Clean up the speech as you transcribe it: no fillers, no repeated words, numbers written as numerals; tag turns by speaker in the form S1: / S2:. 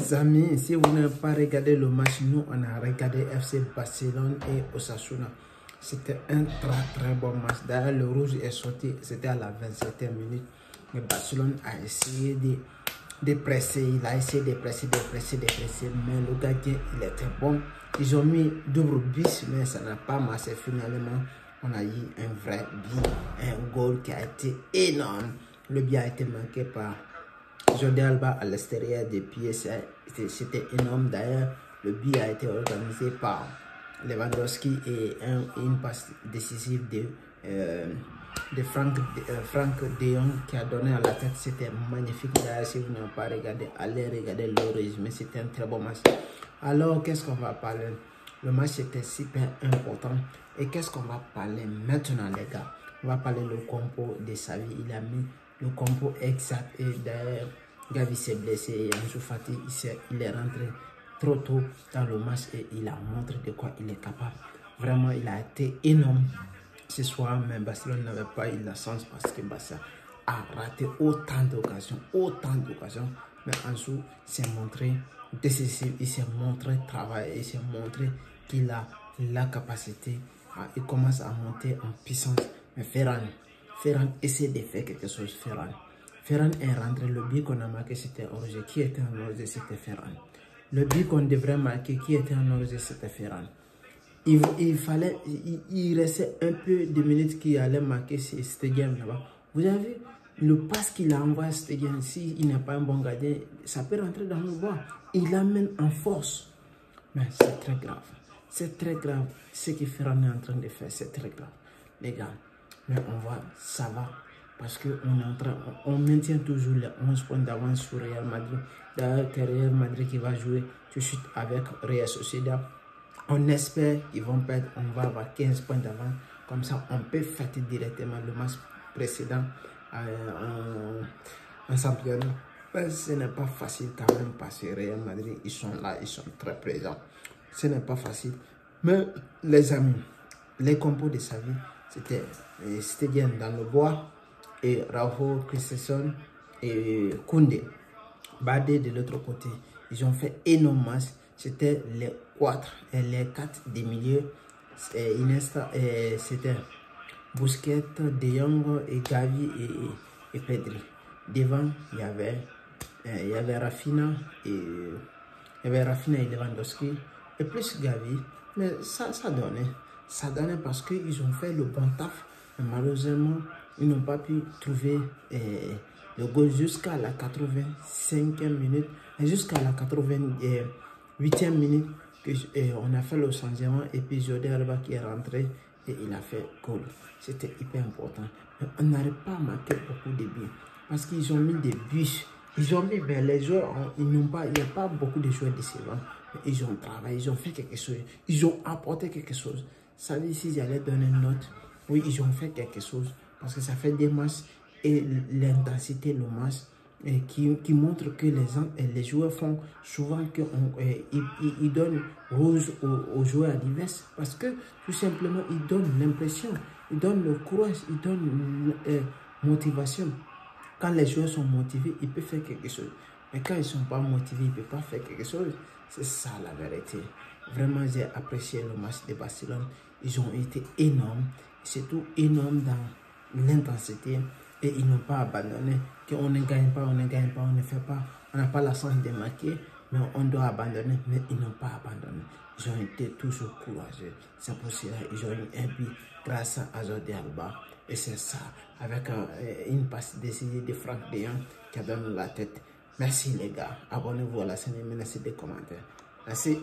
S1: Chers amis, si vous n'avez pas regardé le match, nous on a regardé FC Barcelone et Osasuna. C'était un très bon match. D'ailleurs, le rouge est sorti, c'était à la 27e minute. Mais Barcelone a essayé de presser, il a essayé de presser, mais le gardien, il était bon. Ils ont mis double bis, mais ça n'a pas marché finalement. On a eu un vrai but, un goal qui a été énorme. Le but a été manqué par Jordi Alba à l'extérieur des pieds, c'était énorme. D'ailleurs, le but a été organisé par Lewandowski et une passe décisive de Frank de Jong qui a donné à la tête. C'était magnifique. D'ailleurs, si vous n'avez pas regardé, allez regarder le résumé. C'était un très bon match. Alors, qu'est-ce qu'on va parler? Le match était super important. Et qu'est-ce qu'on va parler maintenant, les gars? On va parler le compo de Xavi. Il a mis le compo exact. Et d'ailleurs, Gavi s'est blessé et Ansu Fati, il est rentré trop tôt dans le match et il a montré de quoi il est capable. Vraiment, il a été énorme ce soir, mais Barcelone n'avait pas eu la chance parce que Barça a raté autant d'occasions. Mais Ansu s'est montré décisif, il s'est montré travailler, il s'est montré qu'il a la capacité. Il commence à monter en puissance. Mais Ferran essaie de faire quelque chose. Ferran est rentré. Le but qu'on a marqué, c'était Orge. Qui était en Orge? C'était Ferran. Le but qu'on devrait marquer, qui était en Orge? C'était Ferran. Il restait un peu de minutes qu'il allait marquer Stegen là-bas. Vous avez vu le passe qu'il a envoyé à Stegen? S'il n'est pas un bon gardien, ça peut rentrer dans le bois. Il l'amène en force. Mais c'est très grave. C'est très grave. Ce que Ferran est en train de faire, c'est très grave. Les gars, mais on voit, ça va. Parce qu'on maintient toujours les 11 points d'avance sur Real Madrid. D'ailleurs, c'est Real Madrid qui va jouer tout de suite avec Real Sociedad. On espère qu'ils vont perdre. On va avoir 15 points d'avance. Comme ça, on peut fêter directement le match précédent en championnat. Mais ce n'est pas facile quand même parce que Real Madrid, ils sont là, ils sont très présents. Ce n'est pas facile. Mais les amis, les compos de Xavi, c'était Stegen dans le bois et Raúl, Christensen et Koundé. Badé de l'autre côté. Ils ont fait énormément. C'était les 4 des milieux. Iniesta, c'était Busquets, De Jong et Gavi et Pedri. Devant, il y avait Rafinha et Lewandowski et plus Gavi. Mais ça donnait parce qu'ils ont fait le bon taf. Mais malheureusement, ils n'ont pas pu trouver le goal jusqu'à la 85e minute, jusqu'à la 88e minute, on a fait le changement et puis Jordi Alba qui est rentré et il a fait goal. C'était hyper important. Mais on n'arrive pas à marquer beaucoup de buts parce qu'ils ont mis des buts. Ils ont mis, mais les joueurs, il n'y a pas beaucoup de joueurs décevants. Ils ont travaillé, ils ont fait quelque chose, ils ont apporté quelque chose. Ça veut dire s'ils allaient donner une note, oui, ils ont fait quelque chose. Parce que ça fait des matchs et l'intensité, le match, qui montre que les joueurs font souvent qu'ils donnent rouge aux joueurs adverses. Parce que tout simplement, ils donnent l'impression, ils donnent le courage, ils donnent motivation. Quand les joueurs sont motivés, ils peuvent faire quelque chose. Mais quand ils ne sont pas motivés, ils ne peuvent pas faire quelque chose. C'est ça la vérité. Vraiment, j'ai apprécié le match de Barcelone. Ils ont été énormes. C'est tout énorme dans l'intensité. Et ils n'ont pas abandonné. Qu'on ne gagne pas, on ne fait pas. On n'a pas la chance de marquer, mais on doit abandonner. Mais ils n'ont pas abandonné. Ils ont été toujours courageux. C'est pour cela qu'ils ont eu un but grâce à Jordi Alba. Et c'est ça, avec une passe décisive de Frank de Jong qui a donné la tête. Merci les gars. Abonnez-vous à la chaîne et laissez des commentaires. Merci.